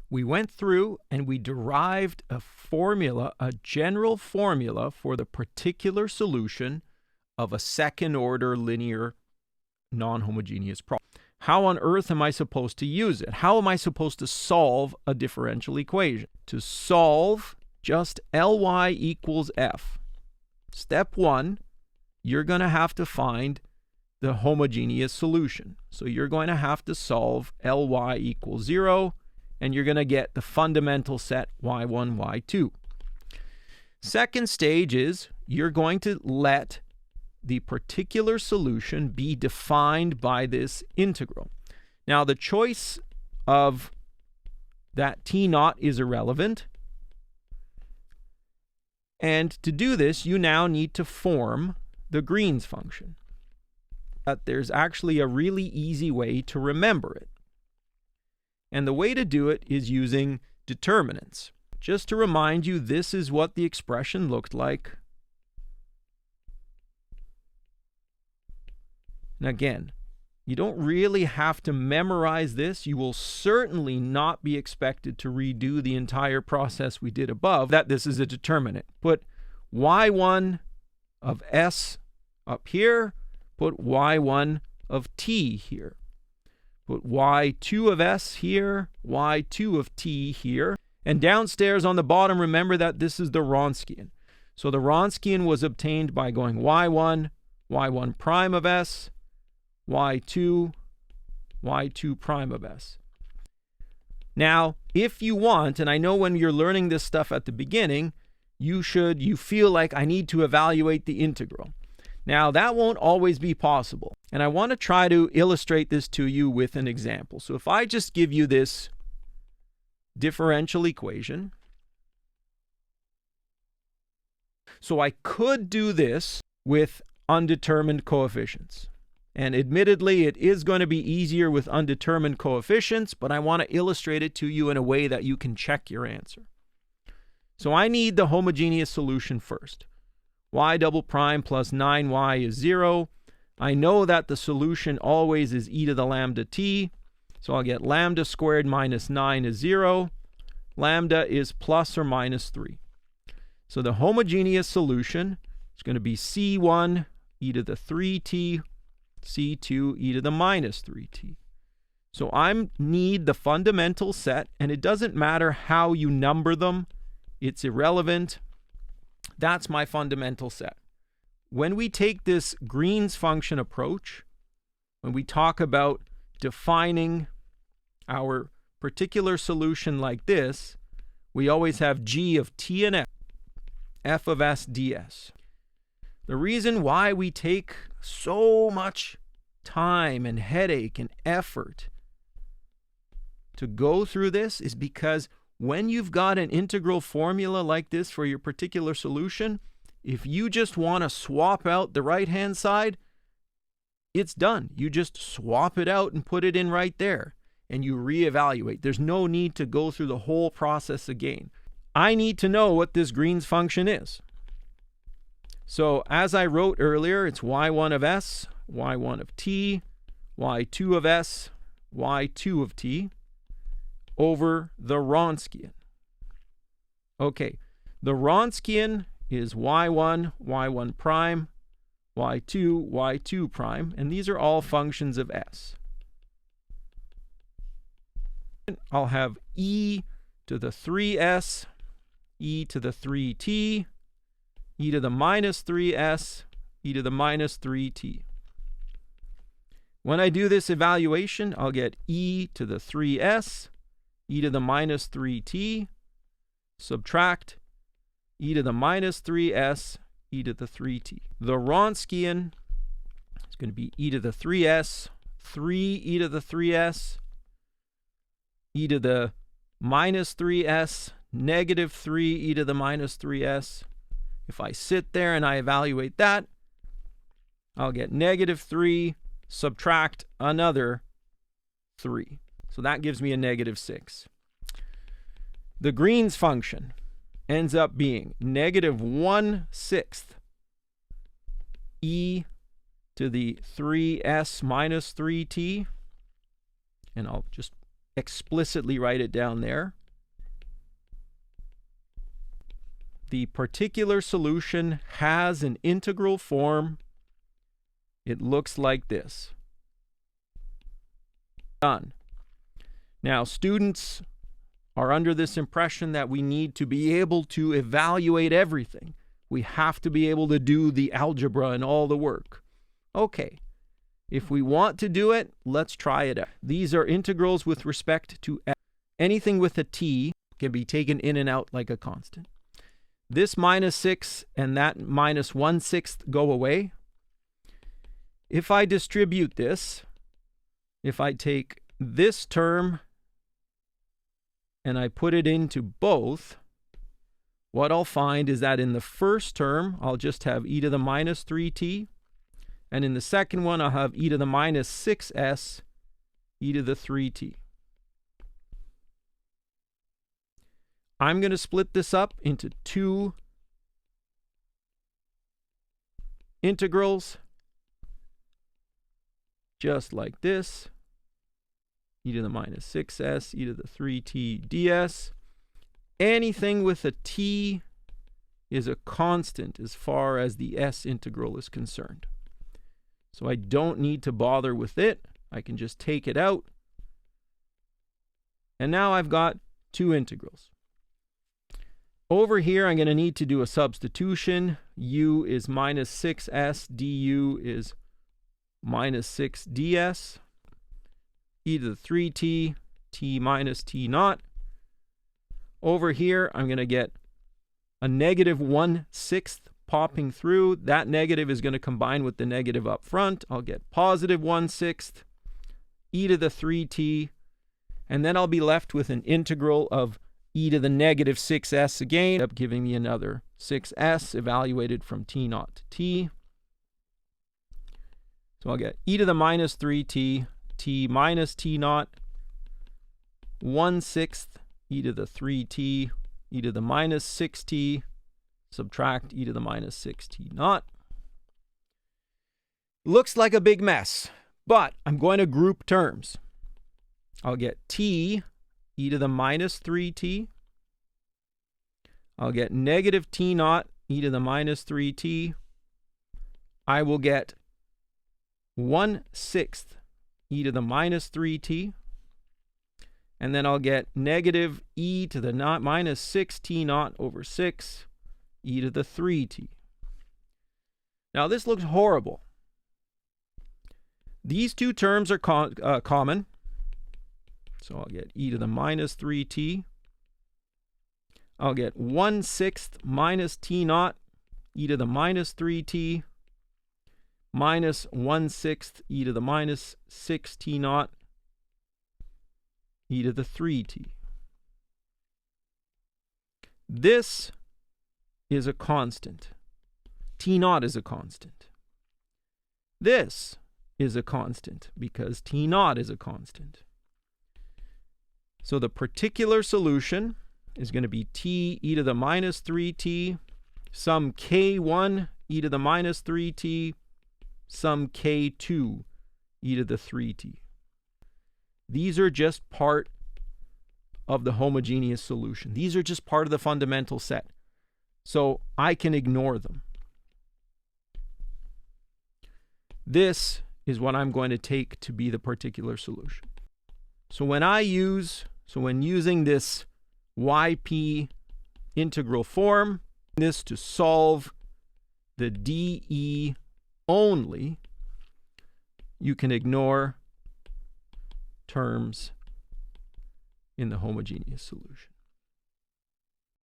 we went through and we derived a formula, a general formula for the particular solution of a second-order linear non-homogeneous problem. How on earth am I supposed to use it? How am I supposed to solve a differential equation? To solve, just Ly equals F. Step 1, you're going to have to find the homogeneous solution. So you're going to have to solve Ly equals 0, and you're going to get the fundamental set y1, y2. Second stage is you're going to let the particular solution be defined by this integral. Now, the choice of that t0 is irrelevant. And to do this, you now need to form the Green's function. But there's actually a really easy way to remember it. And the way to do it is using determinants. Just to remind you, this is what the expression looked like. And again, you don't really have to memorize this. You will certainly not be expected to redo the entire process we did above, that this is a determinant. Put y1 of s up here, put y1 of t here. Put y2 of s here, y2 of t here. And downstairs on the bottom, remember that this is the Wronskian. So the Wronskian was obtained by going y1, y1 prime of s, y2, y2 prime of s. Now, if you want, and I know when you're learning this stuff at the beginning, you feel like I need to evaluate the integral. Now, that won't always be possible. And I want to try to illustrate this to you with an example. So if I just give you this differential equation. So I could do this with undetermined coefficients. And admittedly, it is going to be easier with undetermined coefficients, but I want to illustrate it to you in a way that you can check your answer. So I need the homogeneous solution first. Y double prime plus 9y is 0. I know that the solution always is e to the lambda t. So I'll get lambda squared minus 9 is 0. Lambda is plus or minus 3. So the homogeneous solution is going to be c1 e to the 3t, c2 e to the minus 3t. So I need the fundamental set, and it doesn't matter how you number them. It's irrelevant. That's my fundamental set. When we take this Green's function approach, when we talk about defining our particular solution like this, we always have g of t and f of s ds. The reason why we take so much time and headache and effort to go through this is because when you've got an integral formula like this for your particular solution, if you just want to swap out the right-hand side, it's done. You just swap it out and put it in right there, and you reevaluate. There's no need to go through the whole process again. I need to know what this Green's function is. So as I wrote earlier, it's y1 of s, y1 of t, y2 of s, y2 of t over the Wronskian. Okay, the Wronskian is y1, y1 prime, y2, y2 prime, and these are all functions of s. I'll have e to the 3s, e to the 3t, e to the minus 3s, e to the minus 3t. When I do this evaluation, I'll get e to the 3s, e to the minus 3t, subtract e to the minus 3s, e to the 3t. The Wronskian is going to be e to the 3s, 3 e to the 3s, e to the minus 3s, negative 3 e to the minus 3s. If I sit there and I evaluate that, I'll get negative 3, subtract another 3. So that gives me a negative 6. The Green's function ends up being negative 1/6 e to the 3s minus 3t. And I'll just explicitly write it down there. the particular solution has an integral form. It looks like this. Done. Now, students are under this impression that we need to be able to evaluate everything. We have to be able to do the algebra and all the work. Okay, if we want to do it, let's try it out. These are integrals with respect to f. Anything with a t can be taken in and out like a constant. This -6 and that -1/6 go away. If I distribute this, if I take this term and I put it into both, what I'll find is that in the first term, I'll just have e to the -3t, and in the second one, I'll have e to the -6s, e to the 3t. I'm going to split this up into two integrals, just like this. E to the -6s, e to the 3t ds. Anything with a t is a constant as far as the s integral is concerned. So I don't need to bother with it. I can just take it out. And now I've got two integrals. Over here, I'm going to need to do a substitution. U is -6s, du is -6ds. E to the 3t, t minus t naught. Over here, I'm going to get a -1/6 popping through. That negative is going to combine with the negative up front. I'll get +1/6 e to the 3t, and then I'll be left with an integral of e to the -6s again, up giving me another 6s evaluated from t naught to t. So I'll get e to the -3t, t minus t naught, 1/6 e to the 3t, e to the -6t, subtract e to the -6t naught. Looks like a big mess, but I'm going to group terms. I'll get t e to the -3t. I'll get negative t naught e to the -3t. I will get 1/6 e to the -3t. And then I'll get negative e to the -6t naught over 6 e to the 3t. Now this looks horrible. These two terms are common. So I'll get e to the -3t. I'll get 1/6 minus t naught e to the -3t minus 1/6 e to the -6t naught e to the 3t. This is a constant. T naught is a constant. This is a constant because t naught is a constant. So the particular solution is going to be t e to the -3t, some k1 e to the -3t, some k2 e to the 3t. These are just part of the homogeneous solution. These are just part of the fundamental set. So I can ignore them. This is what I'm going to take to be the particular solution. So when using this YP integral form, this to solve the DE only, you can ignore terms in the homogeneous solution.